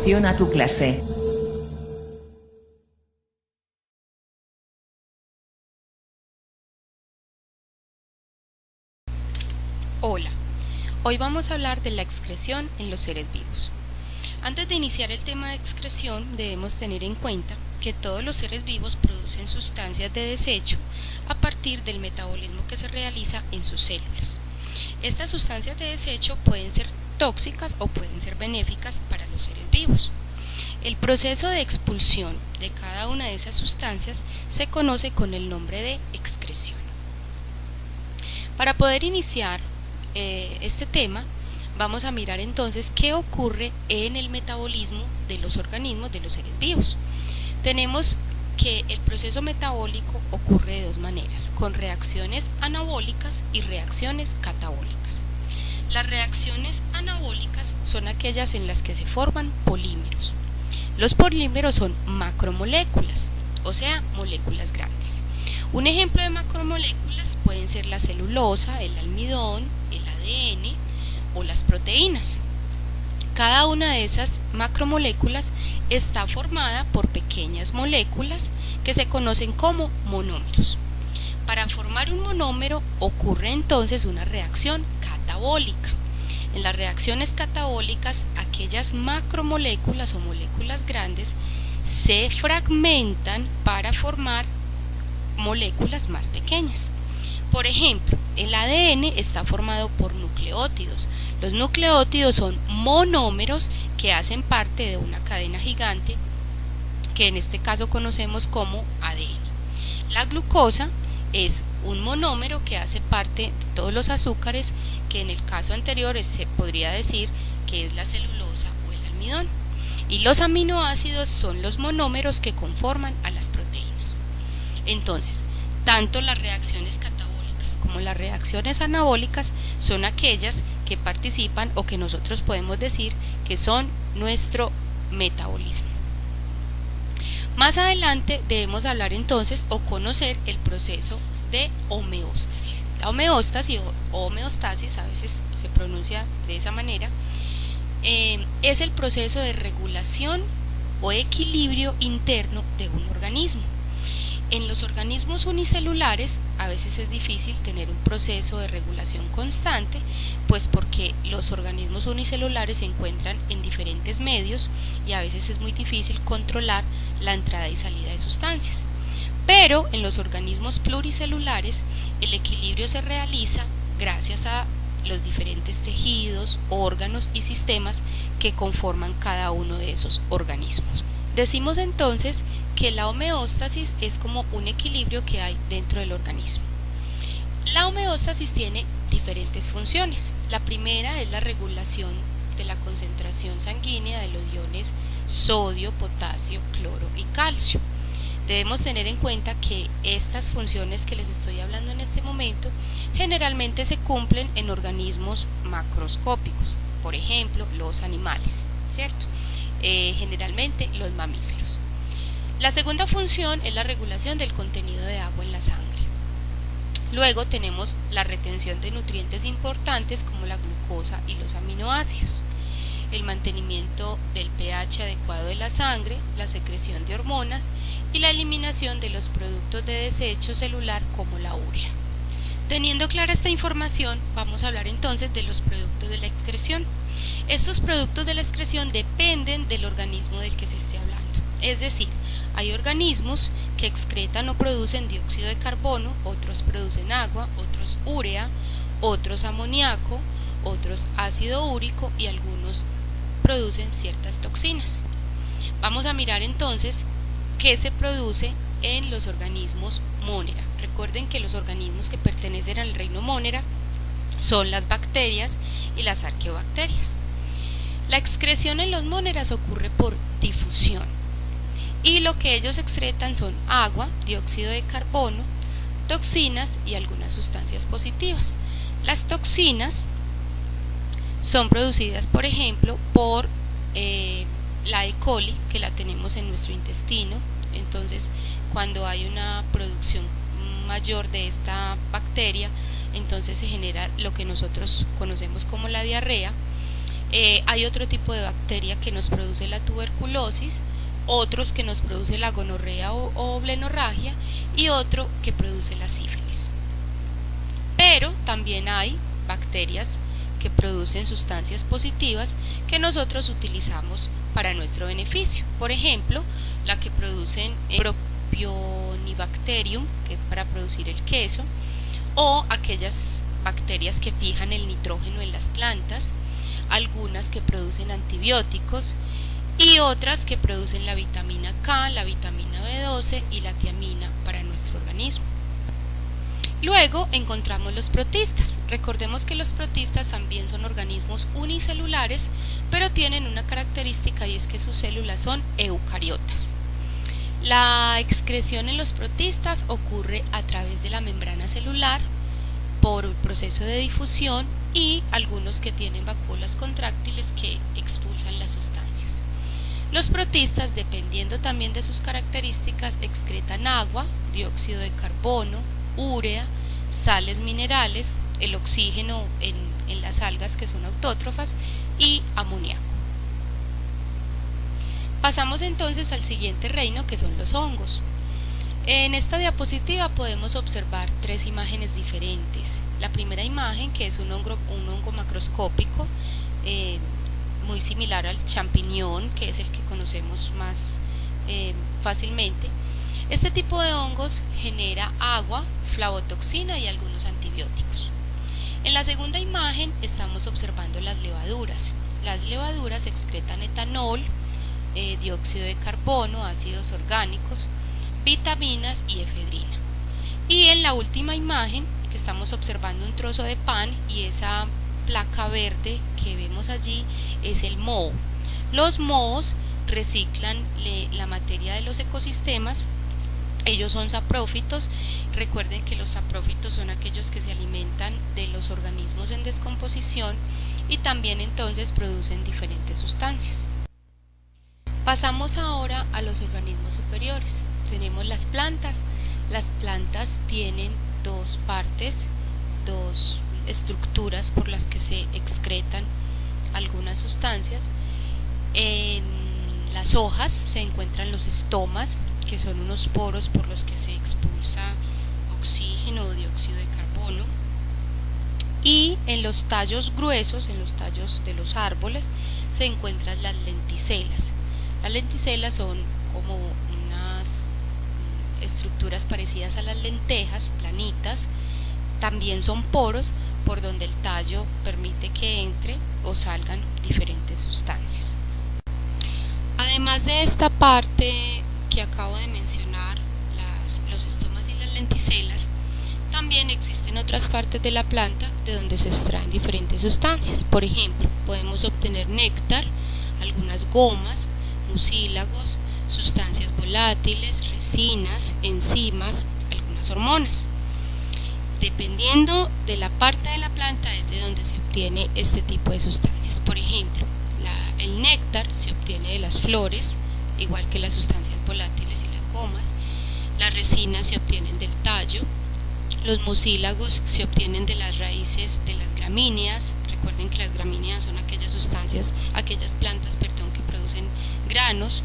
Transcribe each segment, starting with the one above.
continuación a tu clase. Hola, hoy vamos a hablar de la excreción en los seres vivos. Antes de iniciar el tema de excreción, debemos tener en cuenta que todos los seres vivos producen sustancias de desecho a partir del metabolismo que se realiza en sus células. Estas sustancias de desecho pueden ser tóxicas o pueden ser benéficas para los seres vivos. El proceso de expulsión de cada una de esas sustancias se conoce con el nombre de excreción. Para poder iniciar este tema, vamos a mirar entonces qué ocurre en el metabolismo de los organismos de los seres vivos. Tenemos que el proceso metabólico ocurre de dos maneras, con reacciones anabólicas y reacciones catabólicas. Las reacciones anabólicas son aquellas en las que se forman polímeros. Los polímeros son macromoléculas, o sea, moléculas grandes. Un ejemplo de macromoléculas pueden ser la celulosa, el almidón, el ADN o las proteínas. Cada una de esas macromoléculas está formada por pequeñas moléculas que se conocen como monómeros. Para formar un monómero ocurre entonces una reacción catabólica. En las reacciones catabólicas, aquellas macromoléculas o moléculas grandes se fragmentan para formar moléculas más pequeñas. Por ejemplo, el ADN está formado por nucleótidos. Los nucleótidos son monómeros que hacen parte de una cadena gigante que en este caso conocemos como ADN. La glucosa es un monómero que hace parte de todos los azúcares, que en el caso anterior se podría decir que es la celulosa o el almidón. Y los aminoácidos son los monómeros que conforman a las proteínas. Entonces, tanto las reacciones catabólicas como las reacciones anabólicas son aquellas que participan o que nosotros podemos decir que son nuestro metabolismo. Más adelante debemos hablar entonces o conocer el proceso de homeostasis. La homeostasis o homeostasis, a veces se pronuncia de esa manera, es el proceso de regulación o equilibrio interno de un organismo. En los organismos unicelulares a veces es difícil tener un proceso de regulación constante, pues porque los organismos unicelulares se encuentran en diferentes medios y a veces es muy difícil controlar la entrada y salida de sustancias. Pero en los organismos pluricelulares el equilibrio se realiza gracias a los diferentes tejidos, órganos y sistemas que conforman cada uno de esos organismos. Decimos entonces que la homeostasis es como un equilibrio que hay dentro del organismo. La homeostasis tiene diferentes funciones. La primera es la regulación de la concentración sanguínea de los iones sodio, potasio, cloro y calcio. Debemos tener en cuenta que estas funciones que les estoy hablando en este momento generalmente se cumplen en organismos macroscópicos, por ejemplo los animales, ¿cierto? Generalmente los mamíferos. La segunda función es la regulación del contenido de agua en la sangre. Luego tenemos la retención de nutrientes importantes como la glucosa y los aminoácidos, el mantenimiento del pH adecuado de la sangre, la secreción de hormonas y la eliminación de los productos de desecho celular como la urea. Teniendo clara esta información, vamos a hablar entonces de los productos de la excreción. Estos productos de la excreción dependen del organismo del que se esté hablando, es decir, hay organismos que excretan o producen dióxido de carbono, otros producen agua, otros urea, otros amoníaco, otros ácido úrico y algunos producen ciertas toxinas. Vamos a mirar entonces qué se produce en los organismos Monera. Recuerden que los organismos que pertenecen al reino Monera son las bacterias y las arqueobacterias. La excreción en los móneras ocurre por difusión y lo que ellos excretan son agua, dióxido de carbono, toxinas y algunas sustancias positivas. Las toxinas son producidas, por ejemplo, por la E. coli, que la tenemos en nuestro intestino. Entonces, cuando hay una producción mayor de esta bacteria, entonces se genera lo que nosotros conocemos como la diarrea. Hay otro tipo de bacteria que nos produce la tuberculosis, otros que nos produce la gonorrea o blenorragia y otro que produce la sífilis. Pero también hay bacterias que producen sustancias positivas que nosotros utilizamos para nuestro beneficio. Por ejemplo, la que producen Propionibacterium, que es para producir el queso, o aquellas bacterias que fijan el nitrógeno en las plantas, algunas que producen antibióticos y otras que producen la vitamina K, la vitamina B12 y la tiamina para nuestro organismo. Luego encontramos los protistas. Recordemos que los protistas también son organismos unicelulares, pero tienen una característica y es que sus células son eucariotas. La excreción en los protistas ocurre a través de la membrana celular, por el proceso de difusión y algunos que tienen vacuolas contráctiles que expulsan las sustancias. Los protistas, dependiendo también de sus características, excretan agua, dióxido de carbono, urea, sales minerales, el oxígeno en las algas que son autótrofas y amoníaco. Pasamos entonces al siguiente reino, que son los hongos. En esta diapositiva podemos observar tres imágenes diferentes. La primera imagen, que es un hongo macroscópico, muy similar al champiñón, que es el que conocemos más fácilmente. Este tipo de hongos genera agua, flavotoxina y algunos antibióticos. En la segunda imagen estamos observando las levaduras. Las levaduras excretan etanol, dióxido de carbono, ácidos orgánicos, vitaminas y efedrina. Y en la última imagen, que estamos observando un trozo de pan y esa placa verde que vemos allí es el moho. Los mohos reciclan la materia de los ecosistemas. Ellos son saprófitos. Recuerden que los saprófitos son aquellos que se alimentan de los organismos en descomposición y también entonces producen diferentes sustancias. Pasamos ahora a los organismos superiores. Tenemos las plantas. Las plantas tienen dos partes, dos estructuras por las que se excretan algunas sustancias. En las hojas se encuentran los estomas, que son unos poros por los que se expulsa oxígeno o dióxido de carbono, y en los tallos gruesos, en los tallos de los árboles, se encuentran las lenticelas. Las lenticelas son como unas estructuras parecidas a las lentejas, planitas. También son poros por donde el tallo permite que entre o salgan diferentes sustancias. Además de esta parte que acabo de mencionar, los estomas y las lenticelas, también existen otras partes de la planta de donde se extraen diferentes sustancias. Por ejemplo, podemos obtener néctar, algunas gomas, mucílagos, sustancias volátiles, resinas, enzimas, algunas hormonas. Dependiendo de la parte de la planta es de donde se obtiene este tipo de sustancias. Por ejemplo, el néctar se obtiene de las flores, igual que las sustancias volátiles y las gomas. Las resinas se obtienen del tallo. Los mucílagos se obtienen de las raíces de las gramíneas. Recuerden que las gramíneas son aquellas plantas que producen granos.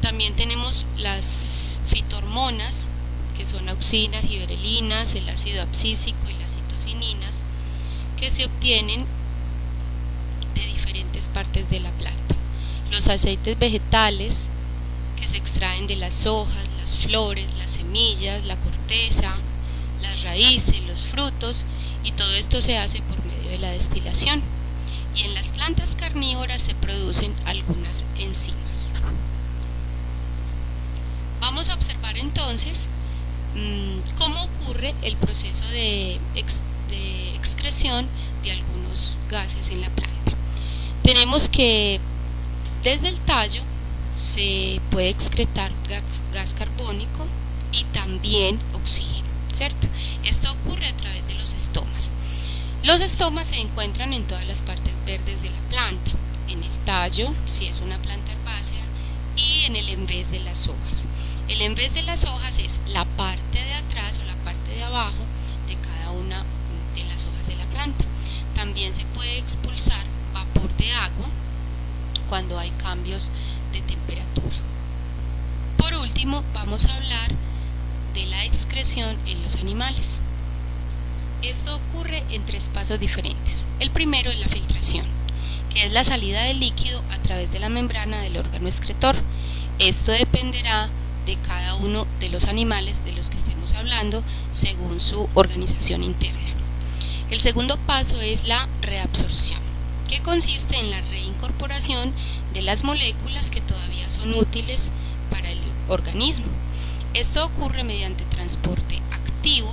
También tenemos las fitohormonas, que son auxinas, giberelinas, el ácido abscísico y las citocininas, que se obtienen de diferentes partes de la planta. Los aceites vegetales, que se extraen de las hojas, las flores, las semillas, la corteza, las raíces, los frutos, y todo esto se hace por medio de la destilación. Y en las plantas carnívoras se producen algunas enzimas. Vamos a observar entonces cómo ocurre el proceso de excreción de algunos gases en la planta. Tenemos que desde el tallo se puede excretar gas carbónico y también oxígeno, ¿cierto? Esto ocurre a través de los estomas. Los estomas se encuentran en todas las partes verdes de la planta, en el tallo, si es una planta herbácea, y en el envés de las hojas. El envés de las hojas es la parte de atrás o la parte de abajo de cada una de las hojas de la planta. También se puede cuando hay cambios de temperatura. Por último, vamos a hablar de la excreción en los animales. Esto ocurre en 3 pasos diferentes. El primero es la filtración, que es la salida del líquido a través de la membrana del órgano excretor. Esto dependerá de cada uno de los animales de los que estemos hablando según su organización interna. El segundo paso es la reabsorción, que consiste en la reincorporación de las moléculas que todavía son útiles para el organismo. Esto ocurre mediante transporte activo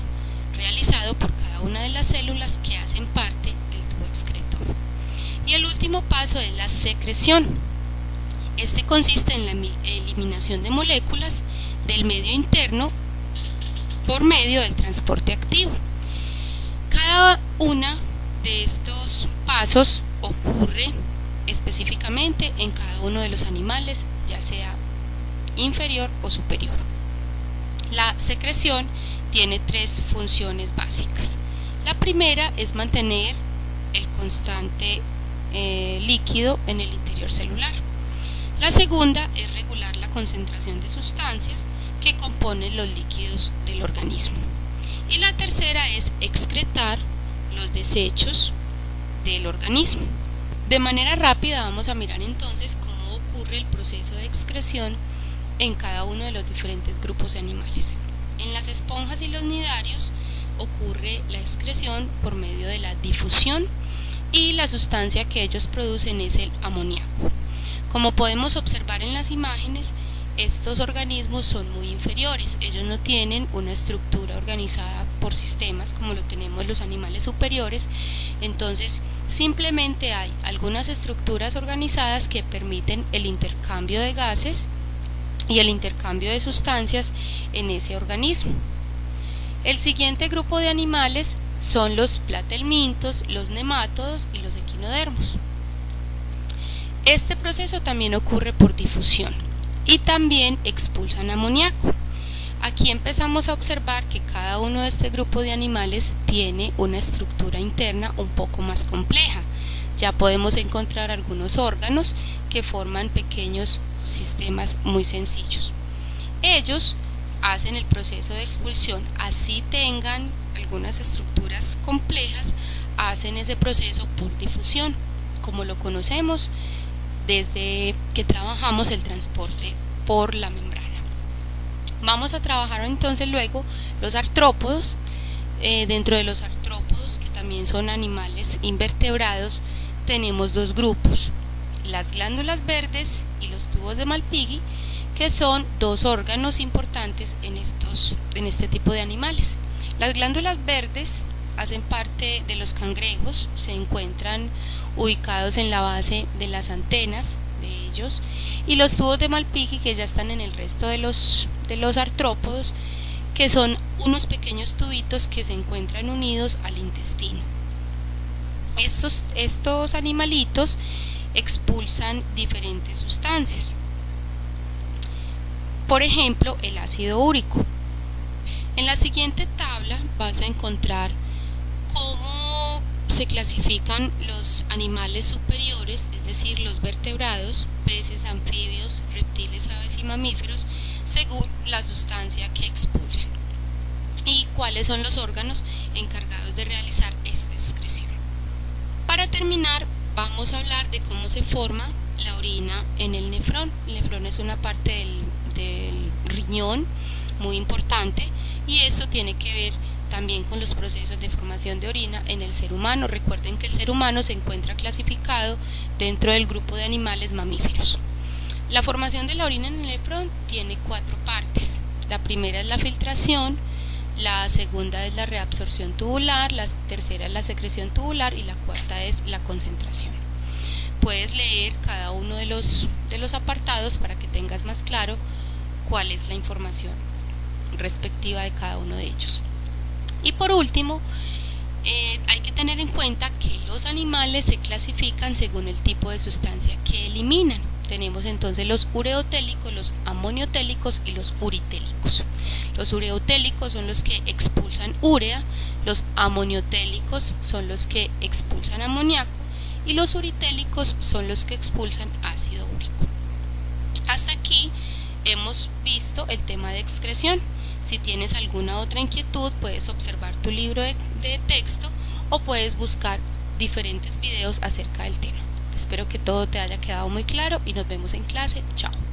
realizado por cada una de las células que hacen parte del tubo excretor. Y el último paso es la secreción. Este consiste en la eliminación de moléculas del medio interno por medio del transporte activo. Cada una de estos pasos ocurre específicamente en cada uno de los animales, ya sea inferior o superior. La secreción tiene 3 funciones básicas. La primera es mantener el constante líquido en el interior celular. La segunda es regular la concentración de sustancias que componen los líquidos del organismo. Y la tercera es excretar los desechos del organismo. De manera rápida vamos a mirar entonces cómo ocurre el proceso de excreción en cada uno de los diferentes grupos de animales. En las esponjas y los nidarios ocurre la excreción por medio de la difusión y la sustancia que ellos producen es el amoníaco. Como podemos observar en las imágenes, estos organismos son muy inferiores, ellos no tienen una estructura organizada por sistemas como lo tenemos los animales superiores, entonces simplemente hay algunas estructuras organizadas que permiten el intercambio de gases y el intercambio de sustancias en ese organismo. El siguiente grupo de animales son los platelmintos, los nemátodos y los equinodermos. Este proceso también ocurre por difusión y también expulsan amoníaco. Aquí empezamos a observar que cada uno de este grupo de animales tiene una estructura interna un poco más compleja. Ya podemos encontrar algunos órganos que forman pequeños sistemas muy sencillos. Ellos hacen el proceso de expulsión, así tengan algunas estructuras complejas, hacen ese proceso por difusión, como lo conocemos desde que trabajamos el transporte por la membrana. Vamos a trabajar entonces luego los artrópodos. Dentro de los artrópodos, que también son animales invertebrados, tenemos 2 grupos, las glándulas verdes y los tubos de Malpighi, que son 2 órganos importantes en este tipo de animales. Las glándulas verdes hacen parte de los cangrejos, se encuentran ubicados en la base de las antenas de ellos, y los tubos de Malpighi, que ya están en el resto de los artrópodos, que son unos pequeños tubitos que se encuentran unidos al intestino. Estos animalitos expulsan diferentes sustancias, por ejemplo el ácido úrico. En la siguiente tabla vas a encontrar cómo se clasifican los animales superiores, es decir, los vertebrados, peces, anfibios, reptiles, aves y mamíferos, según la sustancia que expulsan y cuáles son los órganos encargados de realizar esta excreción. Para terminar, vamos a hablar de cómo se forma la orina en el nefrón. El nefrón es una parte del riñón muy importante, y eso tiene que ver también con los procesos de formación de orina en el ser humano. Recuerden que el ser humano se encuentra clasificado dentro del grupo de animales mamíferos. La formación de la orina en el nefrón tiene 4 partes. La primera es la filtración, la segunda es la reabsorción tubular, la tercera es la secreción tubular y la cuarta es la concentración. Puedes leer cada uno de los apartados para que tengas más claro cuál es la información respectiva de cada uno de ellos. Y por último, hay que tener en cuenta que los animales se clasifican según el tipo de sustancia que eliminan. Tenemos entonces los ureotélicos, los amoniotélicos y los uritélicos. Los ureotélicos son los que expulsan urea, los amoniotélicos son los que expulsan amoníaco, y los uritélicos son los que expulsan ácido úrico. Hasta aquí hemos visto el tema de excreción. Si tienes alguna otra inquietud, puedes observar tu libro de texto o puedes buscar diferentes videos acerca del tema. Espero que todo te haya quedado muy claro y nos vemos en clase. Chao.